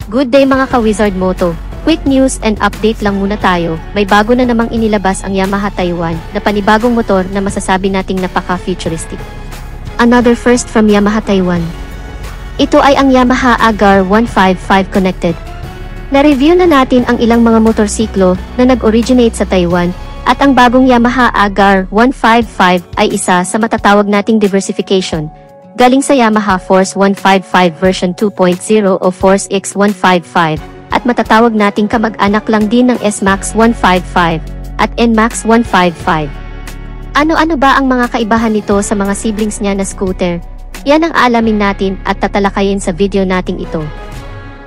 Good day mga ka-Wizard Moto. Quick news and update lang muna tayo. May bago na namang inilabas ang Yamaha Taiwan na panibagong motor na masasabi nating napaka-futuristic. Another first from Yamaha Taiwan. Ito ay ang Yamaha Agar 155 Connected. Na-review na natin ang ilang mga motorsiklo na nag-originate sa Taiwan at ang bagong Yamaha Agar 155 ay isa sa matatawag nating diversification. Galing sa Yamaha Force 155 version 2.0 o Force X155 at matatawag nating kamag-anak lang din ng S-Max 155 at N-Max 155. Ano-ano ba ang mga kaibahan nito sa mga siblings niya na scooter? Yan ang aalamin natin at tatalakayin sa video nating ito.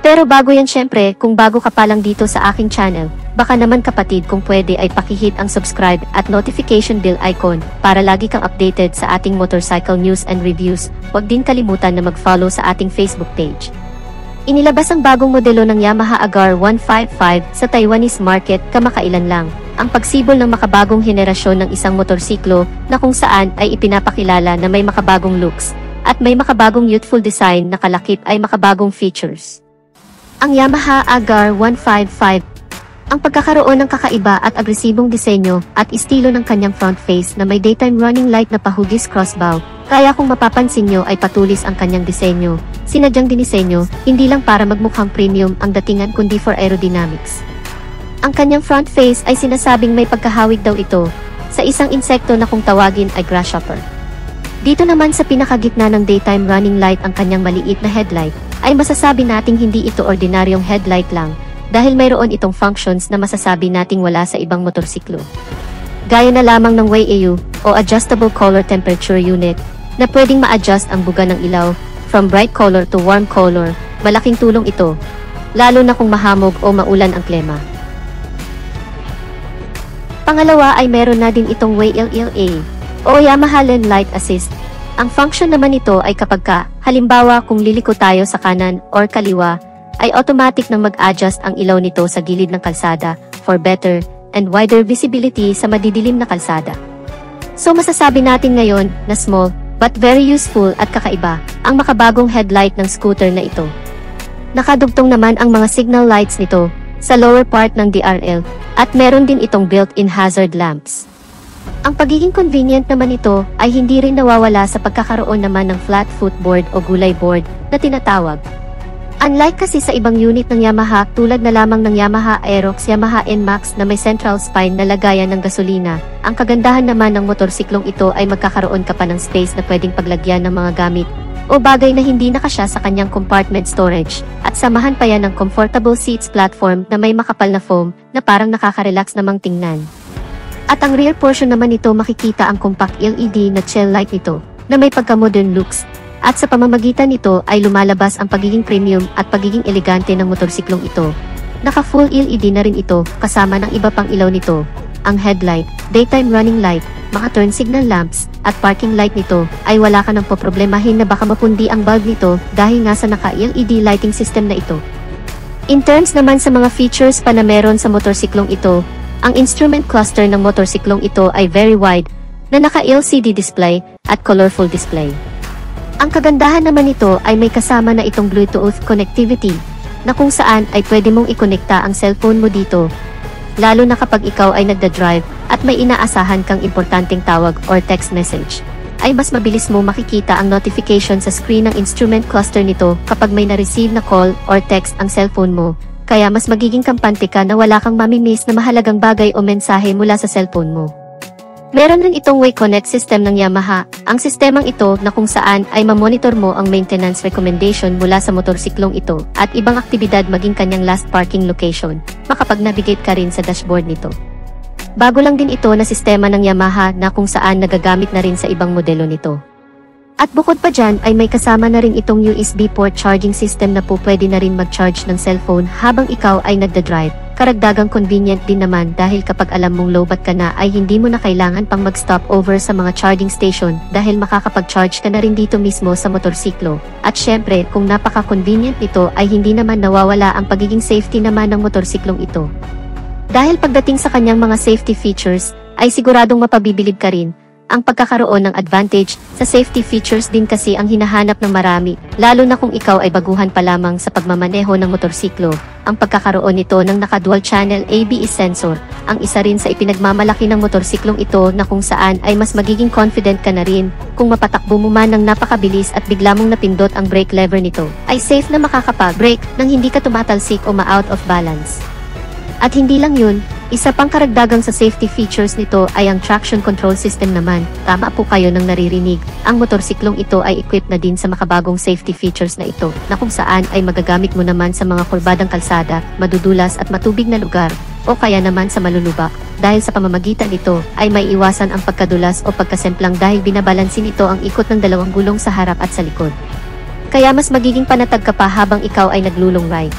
Pero bago yan syempre, kung bago ka pa lang dito sa aking channel, baka naman kapatid kung pwede ay pakihit ang subscribe at notification bell icon para lagi kang updated sa ating motorcycle news and reviews. Huwag din kalimutan na mag-follow sa ating Facebook page. Inilabas ang bagong modelo ng Yamaha Agar 155 sa Taiwanese market kamakailan lang. Ang pagsibol ng makabagong henerasyon ng isang motorsiklo na kung saan ay ipinapakilala na may makabagong looks at may makabagong youthful design na kalakip ay makabagong features. Ang Yamaha Agar 155. Ang pagkakaroon ng kakaiba at agresibong disenyo at estilo ng kanyang front face na may daytime running light na pahugis crossbow, kaya kung mapapansin nyo ay patulis ang kanyang disenyo. Sinadyang dinisenyo, hindi lang para magmukhang premium ang datingan kundi for aerodynamics. Ang kanyang front face ay sinasabing may pagkahawig daw ito sa isang insekto na kung tawagin ay grasshopper. Dito naman sa pinakagitna ng daytime running light ang kanyang maliit na headlight, ay masasabi nating hindi ito ordinaryong headlight lang, dahil mayroon itong functions na masasabi nating wala sa ibang motorsiklo. Gaya na lamang ng WAU, o Adjustable Color Temperature Unit, na pwedeng ma-adjust ang buga ng ilaw, from bright color to warm color. Malaking tulong ito, lalo na kung mahamog o maulan ang klima. Pangalawa ay meron na din itong WLLA, o Yamaha Lane Light Assist. Ang function naman nito ay kapag halimbawa kung liliko tayo sa kanan or kaliwa, ay automatic nang mag-adjust ang ilaw nito sa gilid ng kalsada for better and wider visibility sa madidilim na kalsada. So masasabi natin ngayon na small but very useful at kakaiba ang makabagong headlight ng scooter na ito. Nakadugtong naman ang mga signal lights nito sa lower part ng DRL at meron din itong built-in hazard lamps. Ang pagiging convenient naman ito ay hindi rin nawawala sa pagkakaroon naman ng flat footboard o gulay board na tinatawag. Unlike kasi sa ibang unit ng Yamaha tulad na lamang ng Yamaha Aerox, Yamaha N-Max na may central spine na lagayan ng gasolina, ang kagandahan naman ng motorsiklong ito ay magkakaroon ka pa ng space na pwedeng paglagyan ng mga gamit o bagay na hindi nakasya sa kanyang compartment storage at samahan pa yan ng comfortable seats platform na may makapal na foam na parang nakaka-relax namang tingnan. At ang rear portion naman nito makikita ang compact LED na tail light nito na may pagka-modern looks. At sa pamamagitan nito ay lumalabas ang pagiging premium at pagiging elegante ng motorsiklong ito. Naka-full LED na rin ito kasama ng iba pang ilaw nito. Ang headlight, daytime running light, mga turn signal lamps, at parking light nito ay wala ka nang poproblemahin na baka mapundi ang bulb nito dahil nga sa naka-LED lighting system na ito. In terms naman sa mga features pa na meron sa motorsiklong ito, ang instrument cluster ng motorsiklong ito ay very wide, na naka-LCD display, at colorful display. Ang kagandahan naman nito ay may kasama na itong Bluetooth connectivity, na kung saan ay pwede mong ikonekta ang cellphone mo dito, lalo na kapag ikaw ay nagda-drive at may inaasahan kang importanteng tawag or text message, ay mas mabilis mo makikita ang notification sa screen ng instrument cluster nito kapag may na-receive na call or text ang cellphone mo. Kaya mas magiging kampante ka na wala kang mamimiss na mahalagang bagay o mensahe mula sa cellphone mo. Meron rin itong WayConnect system ng Yamaha, ang sistemang ito na kung saan ay mamonitor mo ang maintenance recommendation mula sa motorsiklong ito at ibang aktibidad maging kanyang last parking location, makapag-navigate ka rin sa dashboard nito. Bago lang din ito na sistema ng Yamaha na kung saan nagagamit na rin sa ibang modelo nito. At bukod pa dyan ay may kasama na rin itong USB port charging system na po pwede na rin mag-charge ng cellphone habang ikaw ay nagda-drive. Karagdagang convenient din naman dahil kapag alam mong lowbat ka na ay hindi mo na kailangan pang mag-stop over sa mga charging station dahil makakapag-charge ka na rin dito mismo sa motorsiklo. At syempre kung napaka-convenient nito ay hindi naman nawawala ang pagiging safety naman ng motorsiklong ito. Dahil pagdating sa kanyang mga safety features ay siguradong mapabibilib ka rin Ang pagkakaroon ng advantage sa safety features din kasi ang hinahanap ng marami, lalo na kung ikaw ay baguhan pa lamang sa pagmamaneho ng motorsiklo. Ang pagkakaroon nito ng naka-dual channel ABS sensor, ang isa rin sa ipinagmamalaki ng motorsiklong ito na kung saan ay mas magiging confident ka na rin kung mapatakbo mo man ng napakabilis at bigla mong napindot ang brake lever nito, ay safe na makakapag-brake nang hindi ka tumatalsik o ma-out of balance. At hindi lang yun, isa pang karagdagang sa safety features nito ay ang traction control system naman. Tama po kayo nang naririnig, ang motorsiklong ito ay equipped na din sa makabagong safety features na ito, na kung saan ay magagamit mo naman sa mga kurbadang kalsada, madudulas at matubig na lugar, o kaya naman sa malulubak. Dahil sa pamamagitan nito, ay may iwasan ang pagkadulas o pagkasemplang dahil binabalansin ito ang ikot ng dalawang gulong sa harap at sa likod. Kaya mas magiging panatag ka pa habang ikaw ay naglulong ride.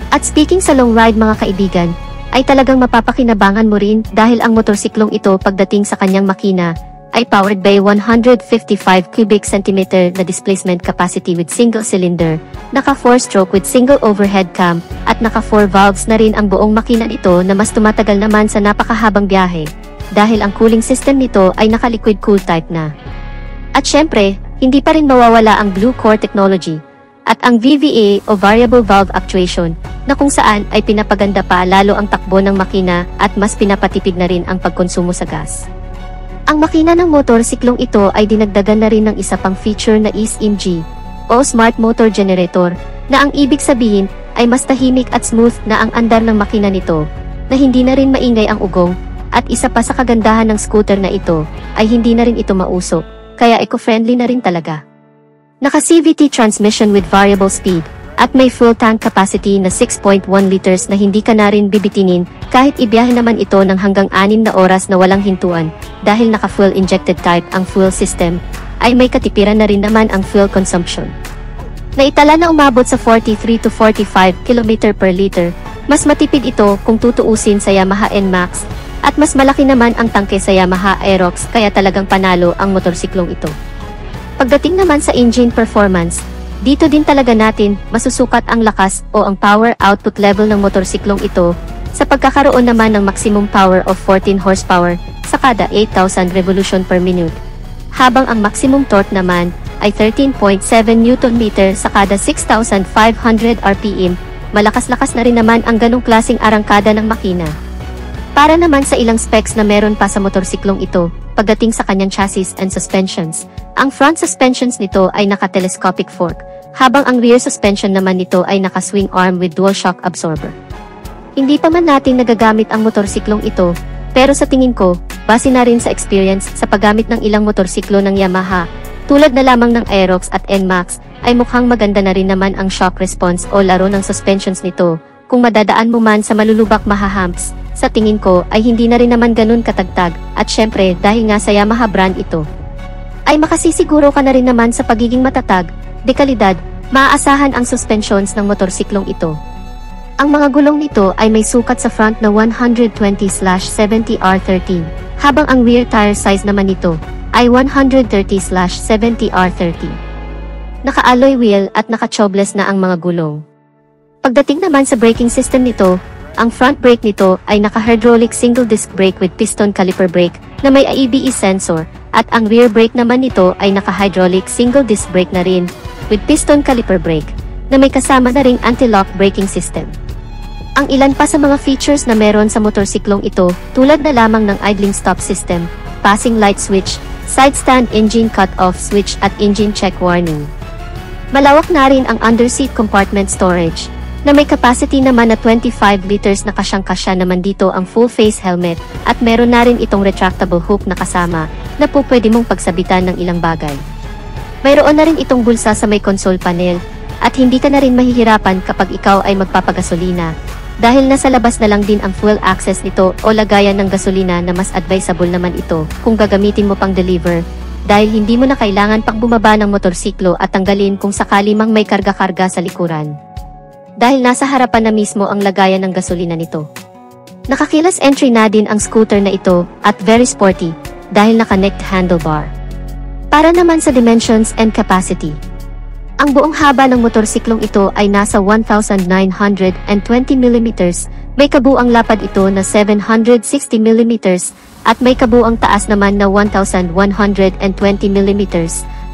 At speaking sa long ride mga kaibigan, ay talagang mapapakinabangan mo rin dahil ang motorsiklong ito pagdating sa kanyang makina, ay powered by 155 cubic centimeter na displacement capacity with single cylinder, naka 4-stroke with single overhead cam, at naka 4 valves na rin ang buong makina nito na mas tumatagal naman sa napakahabang biyahe, dahil ang cooling system nito ay naka liquid cool type na. At syempre, hindi pa rin mawawala ang Blue Core technology, at ang VVA o Variable Valve Actuation, na kung saan ay pinapaganda pa lalo ang takbo ng makina at mas pinapatipid na rin ang pagkonsumo sa gas. Ang makina ng motorsiklong ito ay dinagdagan na rin ng isa pang feature na SMG o Smart Motor Generator, na ang ibig sabihin ay mas tahimik at smooth na ang andar ng makina nito, na hindi na rin maingay ang ugong, at isa pa sa kagandahan ng scooter na ito ay hindi na rin ito mausok, kaya eco-friendly na rin talaga. Naka CVT transmission with variable speed, at may full tank capacity na 6.1 liters na hindi ka na rin bibitinin kahit ibiyahe naman ito ng hanggang 6 na oras na walang hintuan. Dahil naka fuel injected type ang fuel system, ay may katipiran na rin naman ang fuel consumption. Naitala na umabot sa 43 to 45 km per liter, mas matipid ito kung tutuusin sa Yamaha NMAX, at mas malaki naman ang tangke sa Yamaha Aerox kaya talagang panalo ang motorsiklong ito. Pagdating naman sa engine performance, dito din talaga natin masusukat ang lakas o ang power output level ng motorsiklong ito sa pagkakaroon naman ng maximum power of 14 horsepower sa kada 8,000 revolution per minute, habang ang maximum torque naman ay 13.7 Nm sa kada 6,500 RPM. Malakas-lakas na rin naman ang ganong klaseng arangkada ng makina. Para naman sa ilang specs na meron pa sa motorsiklong ito, pagdating sa kanyang chassis and suspensions, ang front suspensions nito ay naka-telescopic fork, habang ang rear suspension naman nito ay naka-swing arm with dual shock absorber. Hindi pa man natin nagagamit ang motorsiklong ito, pero sa tingin ko, base na rin sa experience sa paggamit ng ilang motorsiklo ng Yamaha, tulad na lamang ng Aerox at NMAX, ay mukhang maganda na rin naman ang shock response o laro ng suspensions nito. Kung madadaan mo man sa malulubak mahahamps, sa tingin ko ay hindi na rin naman ganun katagtag, at syempre dahil nga sa Yamaha brand ito, ay makasisiguro ka na rin naman sa pagiging matatag, dekalidad, maaasahan ang suspensions ng motorsiklong ito. Ang mga gulong nito ay may sukat sa front na 120/70R13, habang ang rear tire size naman nito ay 130/70R30. Naka-alloy wheel at naka-tubeless na ang mga gulong. Pagdating naman sa braking system nito, ang front brake nito ay naka-hydraulic single disc brake with piston caliper brake na may ABS sensor, at ang rear brake naman nito ay naka-hydraulic single disc brake na rin with piston caliper brake na may kasama na ring anti-lock braking system. Ang ilan pa sa mga features na meron sa motorsiklong ito, tulad na lamang ng idling stop system, passing light switch, side stand engine cut-off switch at engine check warning. Malawak na rin ang underseat compartment storage, na may capacity naman na 25 liters na kasyang-kasya naman dito ang full face helmet, at meron na rin itong retractable hook na kasama, na po pwede mong pagsabitan ng ilang bagay. Mayroon na rin itong bulsa sa may console panel, at hindi ka na rin mahihirapan kapag ikaw ay magpapagasolina, dahil nasa labas na lang din ang fuel access nito o lagayan ng gasolina na mas advisable naman ito kung gagamitin mo pang deliver, dahil hindi mo na kailangan pang bumaba ng motorsiklo at tanggalin kung sakali mang may karga-karga sa likuran, dahil nasa harapan na mismo ang lagayan ng gasolina nito. Nakakilas entry na din ang scooter na ito, at very sporty, dahil naka-necked handlebar. Para naman sa dimensions and capacity, ang buong haba ng motorsiklong ito ay nasa 1,920 mm, may kabuang lapad ito na 760 mm, at may kabuuang taas naman na 1,120mm.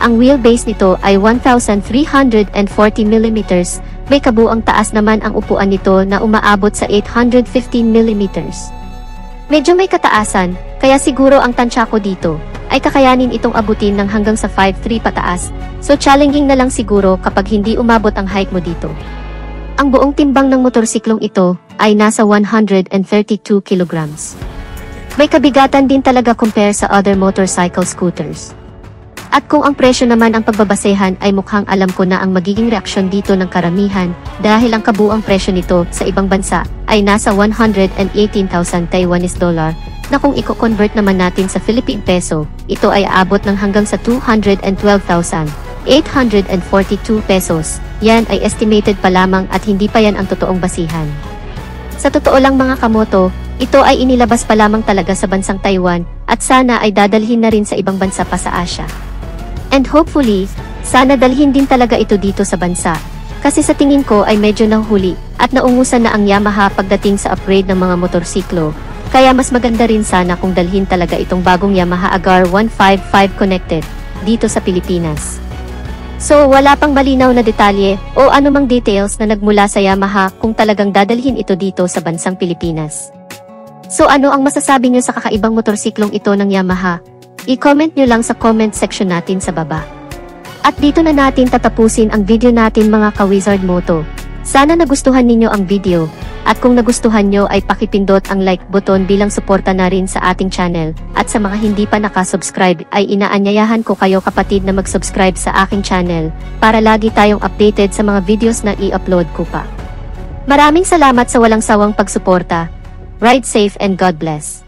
Ang wheelbase nito ay 1,340mm. May kabuuang taas naman ang upuan nito na umaabot sa 815mm. Medyo may kataasan, kaya siguro ang tansya ko dito ay kakayanin itong abutin ng hanggang sa 5'3" pataas, so challenging na lang siguro kapag hindi umabot ang height mo dito. Ang buong timbang ng motorsiklong ito ay nasa 132 kilograms. May kabigatan din talaga compare sa other motorcycle scooters. At kung ang presyo naman ang pagbabasehan ay mukhang alam ko na ang magiging reaksyon dito ng karamihan dahil ang kabuuang presyo nito sa ibang bansa ay nasa 118,000 Taiwanese dollar na kung i-convert naman natin sa Philippine peso, ito ay aabot ng hanggang sa 212,842 pesos. Yan ay estimated pa lamang at hindi pa yan ang totoong basihan. Sa totoo lang mga kamoto, ito ay inilabas pa lamang talaga sa bansang Taiwan at sana ay dadalhin na rin sa ibang bansa pa sa Asia. And hopefully, sana dalhin din talaga ito dito sa bansa. Kasi sa tingin ko ay medyo nahuli at naungusan na ang Yamaha pagdating sa upgrade ng mga motorsiklo. Kaya mas maganda rin sana kung dalhin talaga itong bagong Yamaha Agar 155 Connected dito sa Pilipinas. So wala pang malinaw na detalye o anumang details na nagmula sa Yamaha kung talagang dadalhin ito dito sa bansang Pilipinas. So ano ang masasabi nyo sa kakaibang motorsiklong ito ng Yamaha? I-comment nyo lang sa comment section natin sa baba. At dito na natin tatapusin ang video natin mga ka-Wizard Moto. Sana nagustuhan ninyo ang video, at kung nagustuhan nyo ay pakipindot ang like button bilang suporta na rin sa ating channel, at sa mga hindi pa nakasubscribe ay inaanyayahan ko kayo kapatid na mag-subscribe sa aking channel, para lagi tayong updated sa mga videos na i-upload ko pa. Maraming salamat sa walang sawang pagsuporta. Ride safe and God bless.